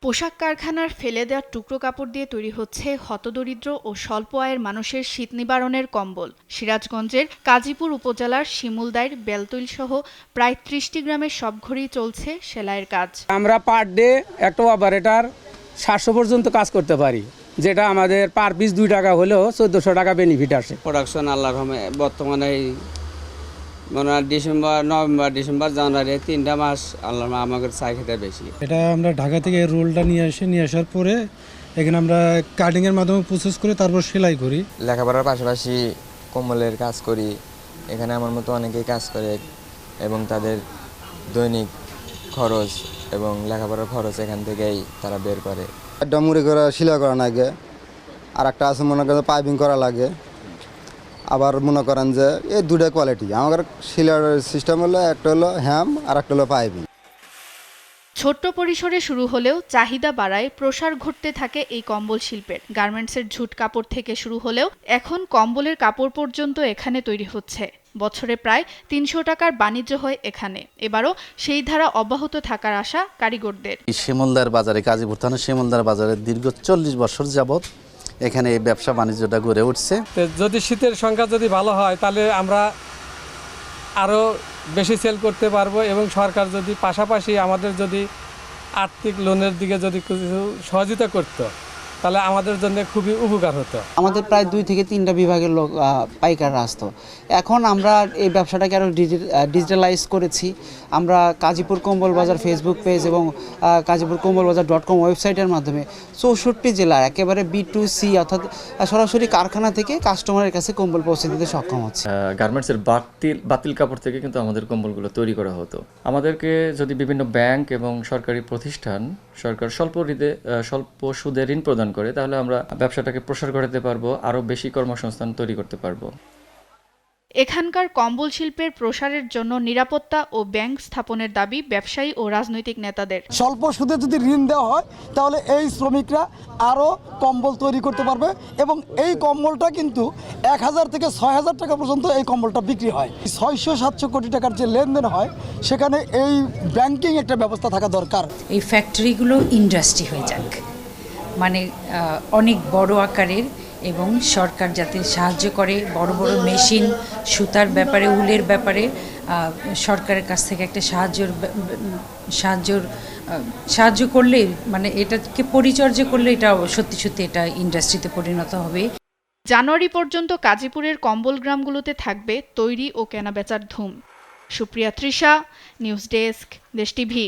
পোশাক কারখানার ফেলে দেওয়া টুকরো কাপড় দিয়ে তৈরি হচ্ছে হতদরিদ্র ও স্বল্প আয়ের মানুষের শীত নিবারণের কম্বল। সিরাজগঞ্জের কাজীপুর উপজেলার শিমুলদাইর বেলতৈলসহ প্রায় ৩০টি গ্রামের সব ঘরেই চলছে সেলাইয়ের কাজ। আমরা পার ডে একটা অপারেটর 700 পর্যন্ত কাজ করতে পারি, যেটা আমাদের পার পিস 2 টাকা হলেও 1400 টাকা বেনিফিট আসে। প্রোডাকশন আল্লাহর রহমতে বর্তমানে মনে হয় নভেম্বর ডিসেম্বর জানুয়ারি 3টা মাস আল্লাহ আমাদের চাই খেতে বেশি। এটা আমরা ঢাকা থেকে রোলটা নিয়ে আসার পরে এখানে আমরা কাটিংয়ের মাধ্যমে প্রসেস করে তারপর সেলাই করি। লেখাপড়ার পাশাপাশি কম্বলের কাজ করি। এখানে আমার মতো অনেকেই কাজ করে এবং তাদের দৈনিক খরচ এবং লেখাপড়ার খরচ এখান থেকেই তারা বের করে। একটা মুড়ি করে সেলাই করা লাগে, আর একটা আছে মনে করেন পাইপিং করা লাগে। আবার মনে করেন যে এই দুটো কোয়ালিটি আমার সেলাইয়ের সিস্টেম হলো, একটা হলো হ্যাম আর একটা হলো পাইপিং। ছোট্ট পরিসরে শুরু হলেও চাহিদা বাড়ায় প্রসার ঘটতে থাকে এই কম্বল শিল্পের। গার্মেন্টসের ঝুট কাপড় থেকে শুরু হলেও এখন কম্বলের কাপড় পর্যন্ত এখানে তৈরি হচ্ছে। বছরে প্রায় ৩০০ টাকার বাণিজ্য হয় এখানে। এবারও সেই ধারা অব্যাহত থাকার আশা কারিগরদের। শিমুলদার বাজারে, কাজীপুর থানার শিমুলদার বাজারে দীর্ঘ 40 বছর যাবৎ এখানে এই ব্যবসা বাণিজ্যটা গড়ে উঠছে। যদি শীতের সংখ্যা যদি ভালো হয় তাহলে আমরা আরও বেশি সেল করতে পারবো, এবং সরকার যদি পাশাপাশি আমাদের যদি আর্থিক লোনের দিকে যদি কিছু সহযোগিতা করতো তাহলে আমাদের জন্য খুবই উপকার হতো। আমাদের প্রায় 2 থেকে 3টা বিভাগের লোক পাইকাররা আসতো। এখন আমরা এই ব্যবসাটাকে আরও ডিজিটালাইজ করেছি। আমরা কাজীপুর কম্বল বাজার ফেসবুক পেজ এবং কাজীপুর কম্বল বাজার.com ওয়েবসাইটের মাধ্যমে 64টি জেলার একেবারে B2C অর্থাৎ সরাসরি কারখানা থেকে কাস্টমারের কাছে কম্বল পৌঁছে দিতে সক্ষম হচ্ছে। গার্মেন্টসের বাতিল কাপড় থেকে কিন্তু আমাদের কম্বলগুলো তৈরি করা হতো। আমাদেরকে যদি বিভিন্ন ব্যাংক এবং সরকারি প্রতিষ্ঠান সরকার স্বল্প সুদে ঋণ প্রদান করে, তাহলে আমরা ব্যবসাটাকে প্রসার করতে পারবো, আরো বেশি কর্মসংস্থান তৈরি করতে পারবো। এখানকার কম্বল শিল্পের প্রসারের জন্য নিরাপত্তা ও ব্যাংক স্থাপনের দাবি ব্যবসায়ী ও রাজনৈতিক নেতাদের। স্বল্প সুদে যদি ঋণ দেওয়া হয় তাহলে এই শ্রমিকরা আরও কম্বল তৈরি করতে পারবে, এবং এই কম্বলটা কিন্তু 1000 থেকে 6000 টাকা পর্যন্ত এই কম্বলটা বিক্রি হয়। 600-700 কোটি টাকার যে লেনদেন হয় সেখানে এই ব্যাংকিং একটা ব্যবস্থা থাকা দরকার। এই ফ্যাক্টরিগুলো ইন্ডাস্ট্রি হয়ে যাক, মানে অনেক বড় আকারের, এবং সরকার যাতে সাহায্য করে বড় বড় মেশিন, সুতার ব্যাপারে, উলের ব্যাপারে সরকারের কাছ থেকে একটা সাহায্য করলে, মানে এটাকে পরিচর্যা করলে এটা সত্যি সত্যি এটা ইন্ডাস্ট্রিতে পরিণত হবে। জানুয়ারি পর্যন্ত কাজীপুরের কম্বল গ্রামগুলোতে থাকবে তৈরি ও কেনাবেচার ধুম। সুপ্রিয়া তৃষা, নিউজ ডেস্ক, দেশ টিভি।